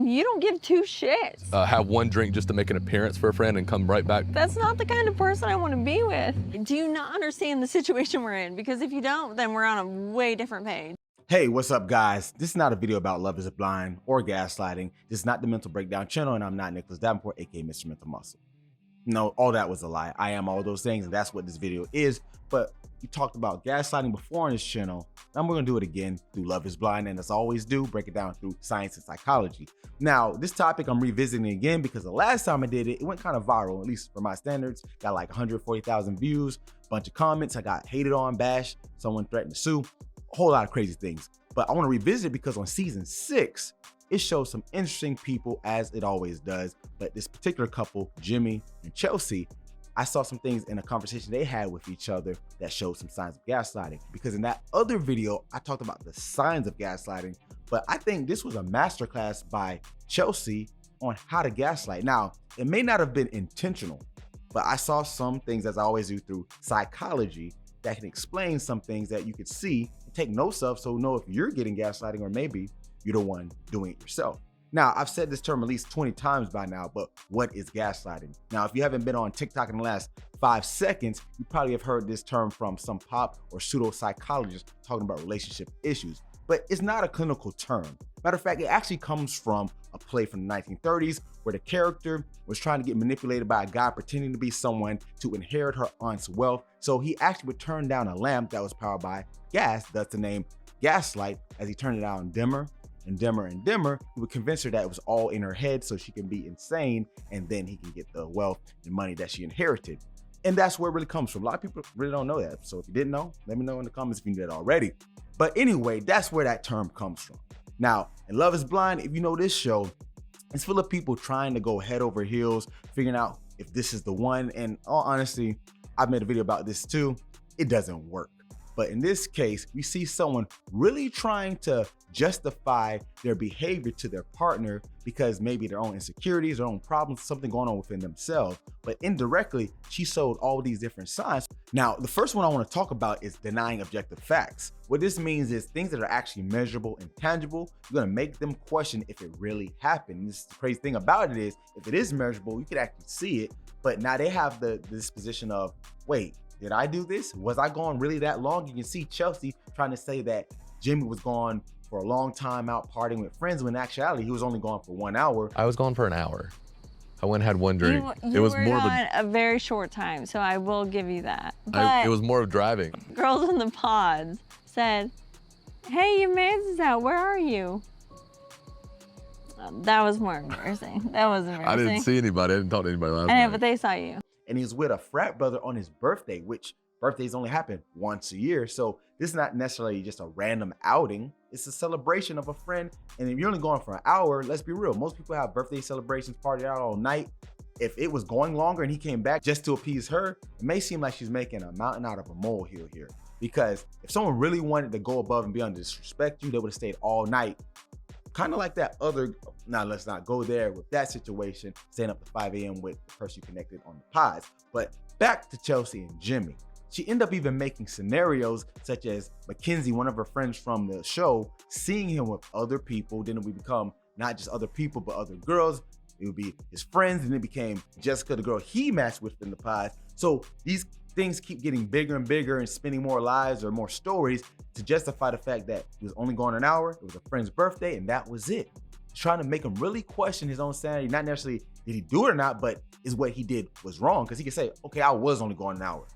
You don't give two shits. Have one drink just to make an appearance for a friend and come right back. That's not the kind of person I want to be with. Do you not understand the situation we're in? Because if you don't, then we're on a way different page. Hey, what's up, guys? This is not a video about love is blind or gaslighting. This is not the Mental Breakdown channel, and I'm not Nicholas Davenport, aka Mr. Mental Muscle. No, all that was a lie. I am all those things, and that's what this video is. But we talked about gaslighting before on this channel, and we're gonna do it again through Love is Blind, and as I always do, break it down through science and psychology. Now, this topic I'm revisiting again because the last time I did it, it went kind of viral, at least for my standards. Got like 140,000 views, bunch of comments. I got hated on, bashed, someone threatened to sue, a whole lot of crazy things. But I want to revisit it because on season 6, it shows some interesting people, as it always does. But this particular couple, Jimmy and Chelsea, I saw some things in a conversation they had with each other that showed some signs of gaslighting. Because in that other video, I talked about the signs of gaslighting, but I think this was a masterclass by Chelsea on how to gaslight. Now, it may not have been intentional, but I saw some things, as I always do, through psychology that can explain some things that you could see and take notes of, so know if you're getting gaslighting or maybe you're the one doing it yourself. Now, I've said this term at least 20 times by now, but what is gaslighting? Now, if you haven't been on TikTok in the last 5 seconds, you probably have heard this term from some pop or pseudo psychologists talking about relationship issues, but it's not a clinical term. Matter of fact, it actually comes from a play from the 1930s where the character was trying to get manipulated by a guy pretending to be someone to inherit her aunt's wealth. So he actually would turn down a lamp that was powered by gas, thus the name gaslight. As he turned it on dimmer and dimmer and dimmer, he would convince her that it was all in her head so she can be insane, and then he can get the wealth and money that she inherited. And that's where it really comes from. A lot of people really don't know that. So if you didn't know, let me know in the comments if you knew that already. But anyway, that's where that term comes from. Now, in Love is Blind, if you know this show, it's full of people trying to go head over heels, figuring out if this is the one. And all honesty, I've made a video about this too. It doesn't work. But in this case, we see someone really trying to justify their behavior to their partner because maybe their own insecurities, their own problems, something going on within themselves. But indirectly, she showed all these different signs. Now, the first one I want to talk about is denying objective facts. What this means is things that are actually measurable and tangible, you're going to make them question if it really happened. This is the crazy thing about it is, if it is measurable, you can actually see it. But now they have this position of, wait, did I do this? Was I gone really that long? You can see Chelsea trying to say that Jimmy was gone for a long time out partying with friends, when in actuality, he was only gone for 1 hour. I was gone for an hour. I went and had one drink. You were gone a very short time, so I will give you that. But it was more of driving. Girls in the pods said, hey, your man's is out, where are you? That was more embarrassing. That was embarrassing. I didn't see anybody. I didn't talk to anybody last I know, night. but they saw you. And he was with a frat brother on his birthday, which birthdays only happen once a year. So this is not necessarily just a random outing. It's a celebration of a friend. And if you're only going for an hour, let's be real. Most people have birthday celebrations, party out all night. If it was going longer and he came back just to appease her, it may seem like she's making a mountain out of a molehill here. Because if someone really wanted to go above and beyond to disrespect you, they would have stayed all night. Kind of like that other, now let's not go there with that situation, staying up to 5 a.m. with the person you connected on the pods. But back to Chelsea and Jimmy. She ended up even making scenarios such as Mackenzie, one of her friends from the show, seeing him with other people. Then it would become not just other people, but other girls. It would be his friends, and it became Jessica, the girl he matched with in the pods. So these things keep getting bigger and bigger and spinning more lives or more stories to justify the fact that he was only gone an hour, it was a friend's birthday, and that was it. Trying to make him really question his own sanity, not necessarily did he do it or not, but is what he did was wrong. Because he could say, okay, I was only gone an hour,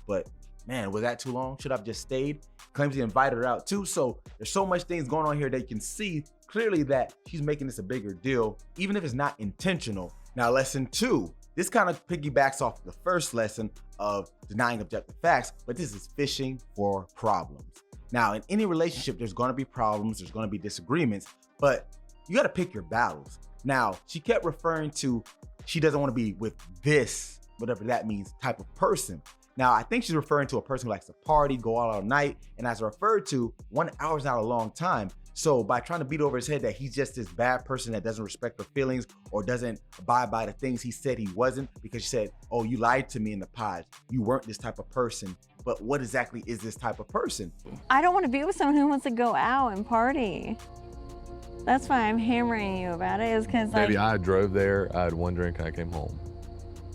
but man, was that too long? Should I have just stayed? Claims he invited her out too. So there's so much things going on here that you can see clearly that she's making this a bigger deal, even if it's not intentional. Now, lesson 2. This kind of piggybacks off the first lesson of denying objective facts, but this is fishing for problems. Now, in any relationship, there's going to be problems, there's going to be disagreements, but you got to pick your battles. Now, she kept referring to she doesn't want to be with this, whatever that means, type of person. Now, I think she's referring to a person who likes to party, go out all night, and as referred to, 1 hour is not a long time. So by trying to beat over his head that he's just this bad person that doesn't respect her feelings or doesn't abide by the things he said he wasn't, because she said, oh, you lied to me in the pod. You weren't this type of person. But what exactly is this type of person? I don't want to be with someone who wants to go out and party. That's why I'm hammering you about it, is because like, Baby, I drove there, I had one drink, and I came home.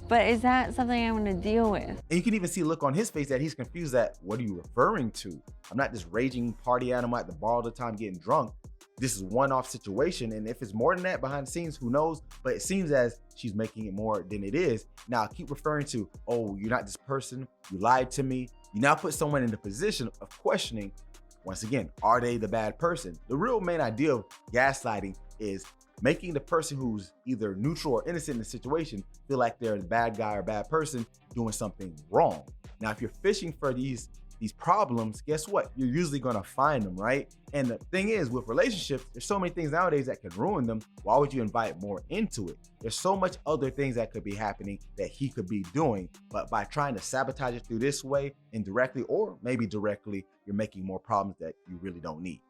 but is that something I'm gonna deal with? And you can even see a look on his face that he's confused that, what are you referring to? I'm not this raging party animal at the bar all the time getting drunk. This is one-off situation, and if it's more than that behind the scenes, who knows? But it seems as she's making it more than it is. Now keep referring to, oh, you're not this person, you lied to me. You now put someone in the position of questioning, once again, are they the bad person? The real main idea of gaslighting is making the person who's either neutral or innocent in the situation feel like they're the bad guy or bad person doing something wrong. Now, if you're fishing for these problems, guess what? You're usually gonna find them, right? And the thing is, with relationships, there's so many things nowadays that can ruin them. Why would you invite more into it? There's so much other things that could be happening that he could be doing, but by trying to sabotage it through this way, indirectly or maybe directly, you're making more problems that you really don't need.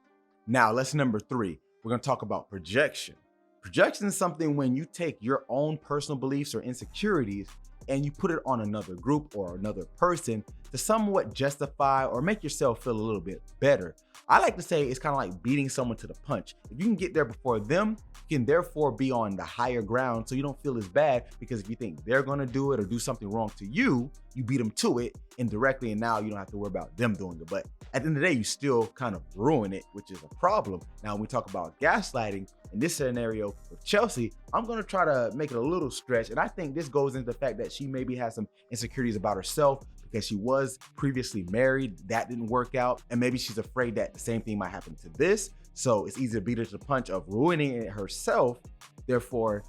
Now, lesson number 3, we're gonna talk about projection. Projection is something when you take your own personal beliefs or insecurities and you put it on another group or another person to somewhat justify or make yourself feel a little bit better. I like to say it's kind of like beating someone to the punch. If you can get there before them, you can therefore be on the higher ground so you don't feel as bad, because if you think they're gonna do it or do something wrong to you, you beat them to it indirectly, and now you don't have to worry about them doing it. But at the end of the day, you still kind of ruin it, which is a problem. Now, when we talk about gaslighting, in this scenario with Chelsea, I'm gonna try to make it a little stretch. And I think this goes into the fact that she maybe has some insecurities about herself because she was previously married, that didn't work out. And maybe she's afraid that the same thing might happen to this. So it's easy to beat her to the punch of ruining it herself. Therefore,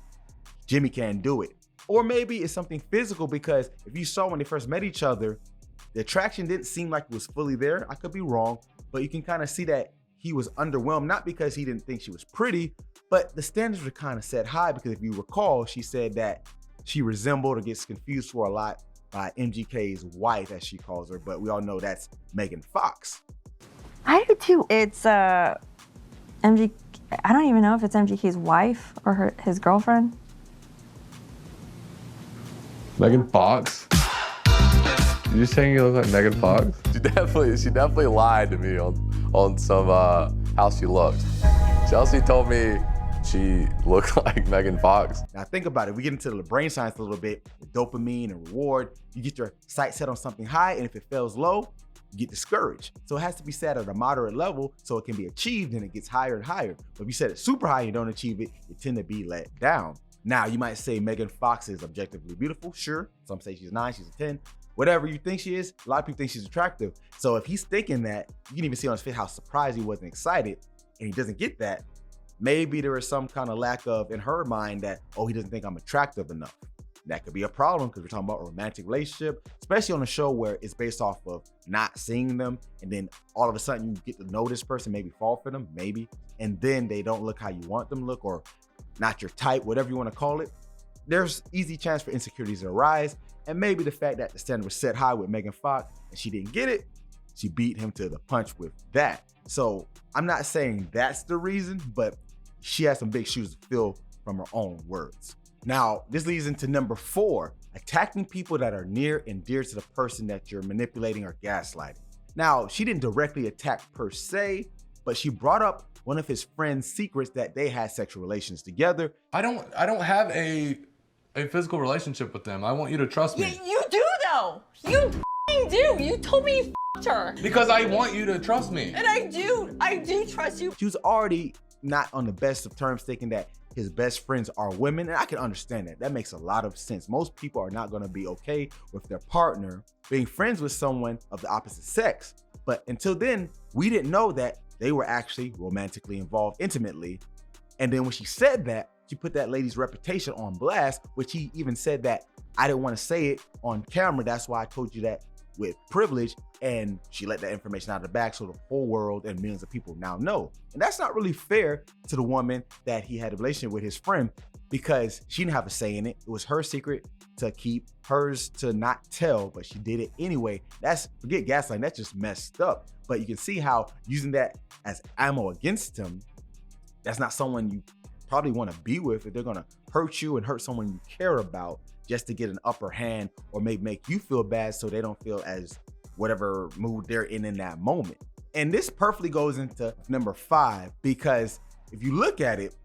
Jimmy can't do it. Or maybe it's something physical, because if you saw when they first met each other, the attraction didn't seem like it was fully there. I could be wrong, but you can kind of see that he was underwhelmed, not because he didn't think she was pretty, but the standards were kind of set high, because if you recall, she said that she resembled or gets confused for a lot by MGK's wife, as she calls her, but we all know that's Megan Fox. I do too. It's I don't even know if it's MGK's wife or his girlfriend. Megan Fox? You saying you look like Megan Fox? She definitely lied to me on some how she looked. Chelsea told me she looked like Megan Fox. Now think about it. We get into the brain science a little bit with dopamine and reward. You get your sight set on something high, and if it fails low, you get discouraged. So it has to be set at a moderate level so it can be achieved, and it gets higher and higher. But if you set it super high and you don't achieve it, you tend to be let down. Now, you might say Megan Fox is objectively beautiful. Sure, some say she's a 9, she's a 10. Whatever you think she is, a lot of people think she's attractive. So if he's thinking that, you can even see on his face how surprised he was and excited, and he doesn't get that, maybe there is some kind of lack of, in her mind, that, oh, he doesn't think I'm attractive enough. That could be a problem, because we're talking about a romantic relationship, especially on a show where it's based off of not seeing them, and then all of a sudden you get to know this person, maybe fall for them, maybe, and then they don't look how you want them to look, or not your type, whatever you want to call it. There's easy chance for insecurities to arise, and maybe the fact that the standard was set high with Megan Fox and she didn't get it, she beat him to the punch with that. So I'm not saying that's the reason, but she has some big shoes to fill from her own words. Now, this leads into number 4, attacking people that are near and dear to the person that you're manipulating or gaslighting. Now, she didn't directly attack per se, but she brought up one of his friend's secrets that they had sexual relations together. I don't have a physical relationship with them. I want you to trust me. You do though. You f***ing do. You told me you f***ed her. Because I want you to trust me. And I do trust you. She was already not on the best of terms, thinking that his best friends are women, and I can understand that. That makes a lot of sense. Most people are not going to be okay with their partner being friends with someone of the opposite sex. But until then, we didn't know that they were actually romantically involved intimately. And then when she said that, she put that lady's reputation on blast, which he even said that I didn't want to say it on camera. That's why I told you that with privilege. And she let that information out of the bag so the whole world and millions of people now know. And that's not really fair to the woman that he had a relationship with, his friend, because she didn't have a say in it. It was her secret to keep, hers to not tell, but she did it anyway. Forget gaslighting, that's just messed up. But you can see how using that as ammo against him, that's not someone you probably want to be with if they're going to hurt you and hurt someone you care about just to get an upper hand, or maybe make you feel bad so they don't feel as whatever mood they're in that moment. And this perfectly goes into number 5, because if you look at it,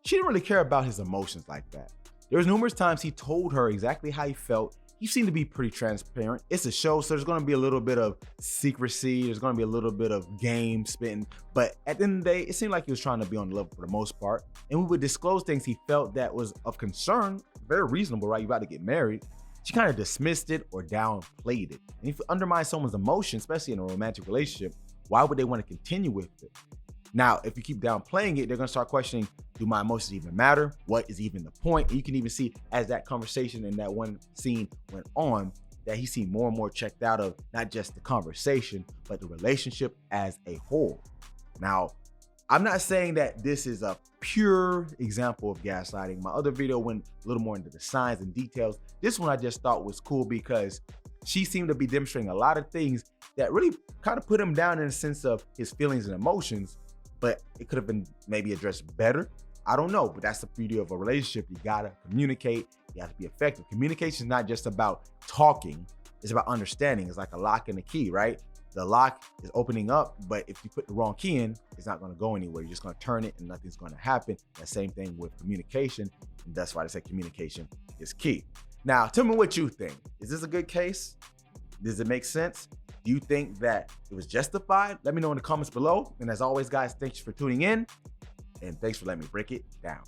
she didn't really care about his emotions like that. There was numerous times he told her exactly how he felt. He seemed to be pretty transparent. It's a show, so there's gonna be a little bit of secrecy. There's gonna be a little bit of game spitting. But at the end of the day, it seemed like he was trying to be on the level for the most part. And we would disclose things he felt that was of concern, very reasonable, right? You're about to get married. She kind of dismissed it or downplayed it. And if you undermine someone's emotion, especially in a romantic relationship, why would they want to continue with it? Now, if you keep downplaying it, they're gonna start questioning, do my emotions even matter? What is even the point? And you can even see as that conversation in that one scene went on, that he seemed more and more checked out of not just the conversation, but the relationship as a whole. Now, I'm not saying that this is a pure example of gaslighting. My other video went a little more into the science and details. This one I just thought was cool because she seemed to be demonstrating a lot of things that really kind of put him down in a sense of his feelings and emotions, but it could have been maybe addressed better. I don't know, but that's the beauty of a relationship. You gotta communicate, you have to be effective. Communication is not just about talking, it's about understanding. It's like a lock and a key, right? The lock is opening up, but if you put the wrong key in, it's not gonna go anywhere. You're just gonna turn it and nothing's gonna happen. That same thing with communication, and that's why they say communication is key. Now, tell me what you think. Is this a good case? Does it make sense? Do you think that it was justified? Let me know in the comments below. And as always, guys, thanks for tuning in and thanks for letting me break it down.